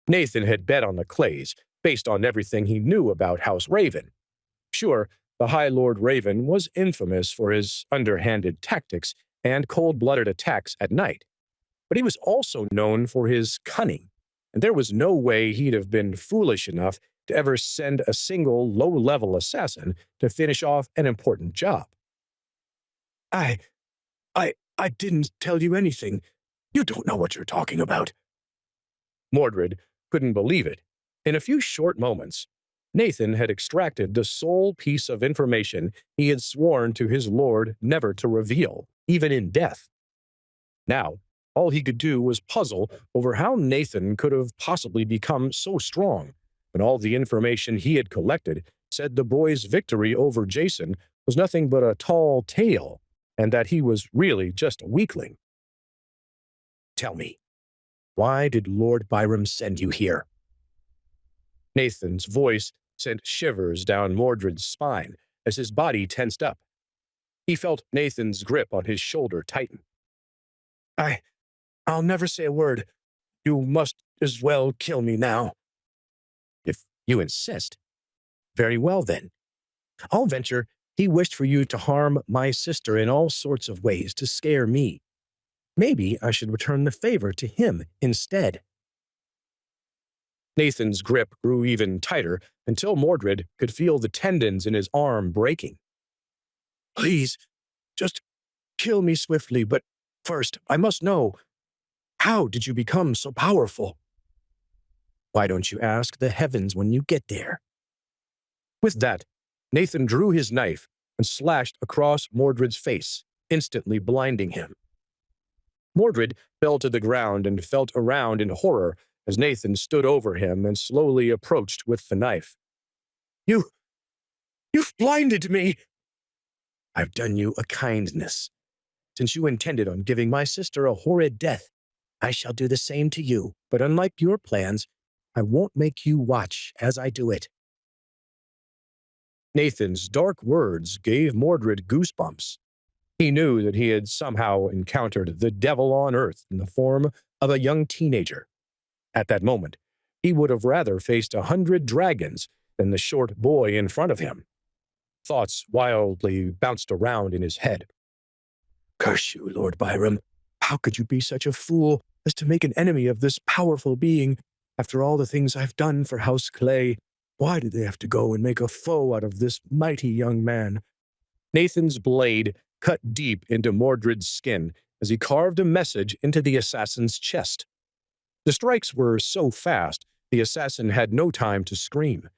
Nathan had bet on the Clays, based on everything he knew about House Raven. Sure, the High Lord Raven was infamous for his underhanded tactics and cold-blooded attacks at night, but he was also known for his cunning, and there was no way he'd have been foolish enough to ever send a single low-level assassin to finish off an important job. I didn't tell you anything. You don't know what you're talking about. Mordrid couldn't believe it. In a few short moments, Nathan had extracted the sole piece of information he had sworn to his lord never to reveal, even in death. Now, all he could do was puzzle over how Nathan could have possibly become so strong, when all the information he had collected said the boy's victory over Jason was nothing but a tall tale, and that he was really just a weakling. Tell me, why did Lord Byrum send you here? Nathan's voice sent shivers down Mordred's spine as his body tensed up. He felt Nathan's grip on his shoulder tighten. I'll never say a word. You must as well kill me now. If you insist. Very well, then. I'll venture he wished for you to harm my sister in all sorts of ways to scare me. Maybe I should return the favor to him instead. Nathan's grip grew even tighter until Mordrid could feel the tendons in his arm breaking. Please, just kill me swiftly, but first I must know, how did you become so powerful? Why don't you ask the heavens when you get there? With that, Nathan drew his knife and slashed across Mordred's face, instantly blinding him. Mordrid fell to the ground and felt around in horror as Nathan stood over him and slowly approached with the knife. You've blinded me! I've done you a kindness. Since you intended on giving my sister a horrid death, I shall do the same to you, but unlike your plans, I won't make you watch as I do it. Nathan's dark words gave Mordrid goosebumps. He knew that he had somehow encountered the devil on earth in the form of a young teenager. At that moment, he would have rather faced 100 dragons than the short boy in front of him. Thoughts wildly bounced around in his head. Curse you, Lord Byrum. How could you be such a fool as to make an enemy of this powerful being? After all the things I've done for House Clay, why did they have to go and make a foe out of this mighty young man? Nathan's blade cut deep into Mordred's skin as he carved a message into the assassin's chest. The strikes were so fast, the assassin had no time to scream.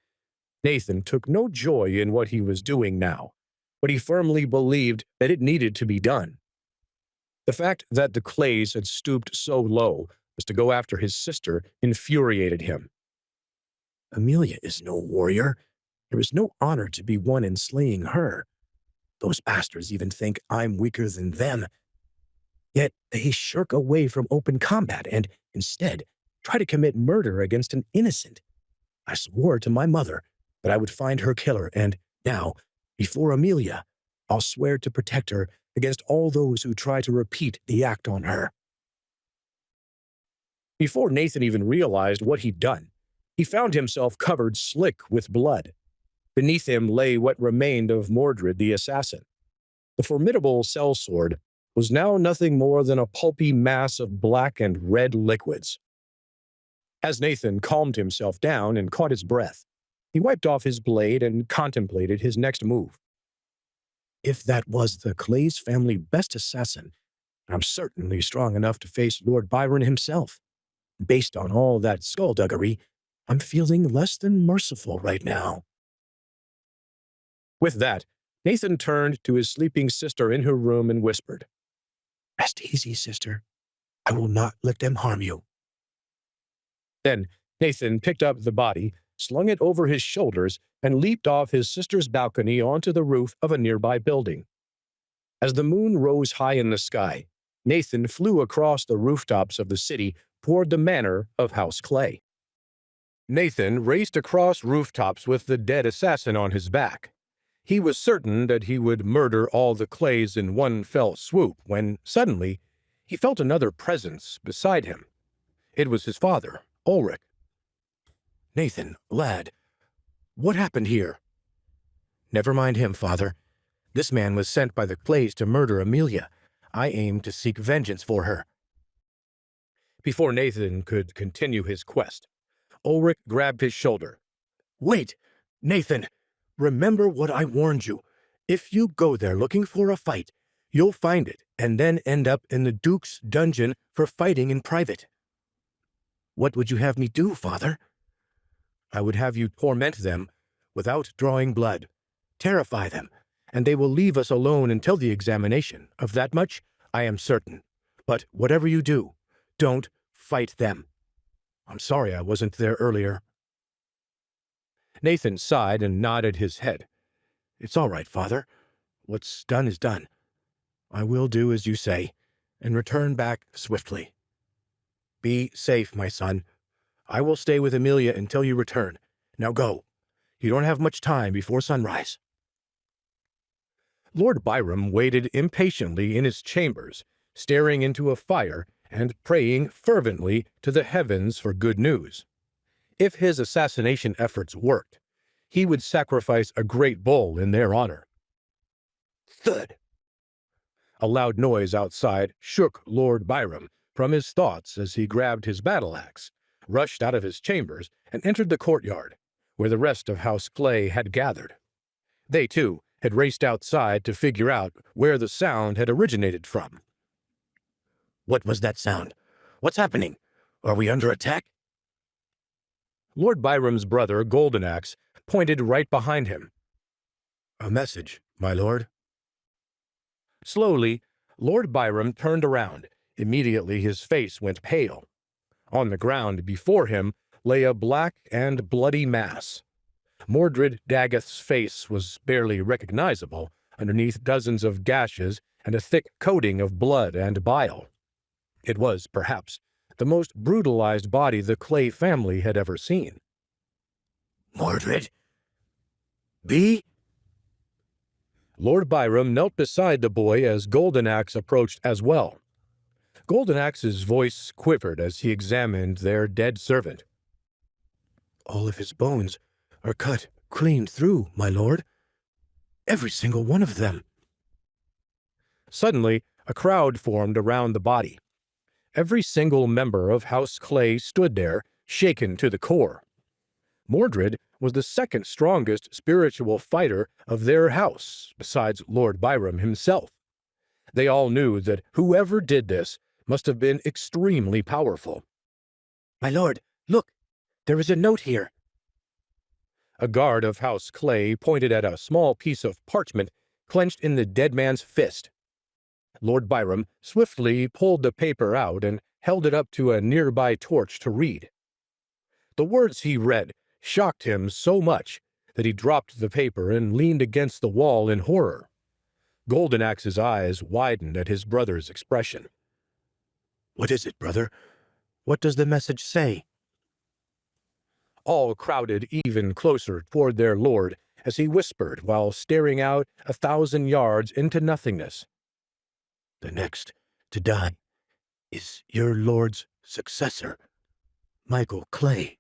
Nathan took no joy in what he was doing now, but he firmly believed that it needed to be done. The fact that the Clays had stooped so low as to go after his sister infuriated him. Amelia is no warrior. There is no honor to be won in slaying her. Those bastards even think I'm weaker than them. Yet they shirk away from open combat and, instead, try to commit murder against an innocent. I swore to my mother that I would find her killer, and now, before Amelia, I'll swear to protect her against all those who try to repeat the act on her. Before Nathan even realized what he'd done, he found himself covered slick with blood. Beneath him lay what remained of Mordrid the assassin. The formidable sellsword was now nothing more than a pulpy mass of black and red liquids. As Nathan calmed himself down and caught his breath, he wiped off his blade and contemplated his next move. If that was the Clays family best assassin, I'm certainly strong enough to face Lord Byrum himself. Based on all that skullduggery, I'm feeling less than merciful right now. With that, Nathan turned to his sleeping sister in her room and whispered, Rest easy, sister. I will not let them harm you. Then Nathan picked up the body, slung it over his shoulders, and leaped off his sister's balcony onto the roof of a nearby building. As the moon rose high in the sky, Nathan flew across the rooftops of the city toward the manor of House Clay. Nathan raced across rooftops with the dead assassin on his back. He was certain that he would murder all the Clays in one fell swoop when, suddenly, he felt another presence beside him. It was his father, Ulrich. Nathan, lad, what happened here? Never mind him, father. This man was sent by the Clays to murder Amelia. I aim to seek vengeance for her. Before Nathan could continue his quest, Ulrich grabbed his shoulder. Wait, Nathan, remember what I warned you. If you go there looking for a fight, you'll find it and then end up in the Duke's dungeon for fighting in private. What would you have me do, father? I would have you torment them without drawing blood, terrify them, and they will leave us alone until the examination. Of that much I am certain. But whatever you do, don't fight them. I'm sorry I wasn't there earlier. Nathan sighed and nodded his head. It's all right, father. What's done is done. I will do as you say, and return back swiftly. Be safe, my son. I will stay with Amelia until you return. Now go. You don't have much time before sunrise. Lord Byrum waited impatiently in his chambers, staring into a fire and praying fervently to the heavens for good news. If his assassination efforts worked, he would sacrifice a great bull in their honor. Thud! A loud noise outside shook Lord Byrum from his thoughts as he grabbed his battle-axe, rushed out of his chambers, and entered the courtyard, where the rest of House Clay had gathered. They, too, had raced outside to figure out where the sound had originated from. What was that sound? What's happening? Are we under attack? Lord Byrum's brother, Goldenaxe, pointed right behind him. A message, my lord. Slowly, Lord Byrum turned around. Immediately his face went pale. On the ground before him lay a black and bloody mass. Mordrid Daggeth's face was barely recognizable underneath dozens of gashes and a thick coating of blood and bile. It was, perhaps, the most brutalized body the Clay family had ever seen. Mordrid? B? Lord Byrum knelt beside the boy as Goldenaxe approached as well. Goldenaxe's voice quivered as he examined their dead servant. All of his bones are cut clean through, my lord. Every single one of them. Suddenly, a crowd formed around the body. Every single member of House Clay stood there, shaken to the core. Mordrid was the second strongest spiritual fighter of their house, besides Lord Byrum himself. They all knew that whoever did this must have been extremely powerful. My lord, look, there is a note here. A guard of House Clay pointed at a small piece of parchment clenched in the dead man's fist. Lord Byrum swiftly pulled the paper out and held it up to a nearby torch to read. The words he read shocked him so much that he dropped the paper and leaned against the wall in horror. Goldenaxe's eyes widened at his brother's expression. What is it, brother? What does the message say? All crowded even closer toward their lord as he whispered while staring out 1,000 yards into nothingness. The next to die is your lord's successor, Michael Clay.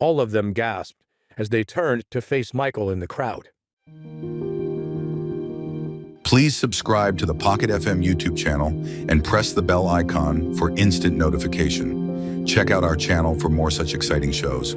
All of them gasped as they turned to face Michael in the crowd. Please subscribe to the Pocket FM YouTube channel and press the bell icon for instant notification. Check out our channel for more such exciting shows.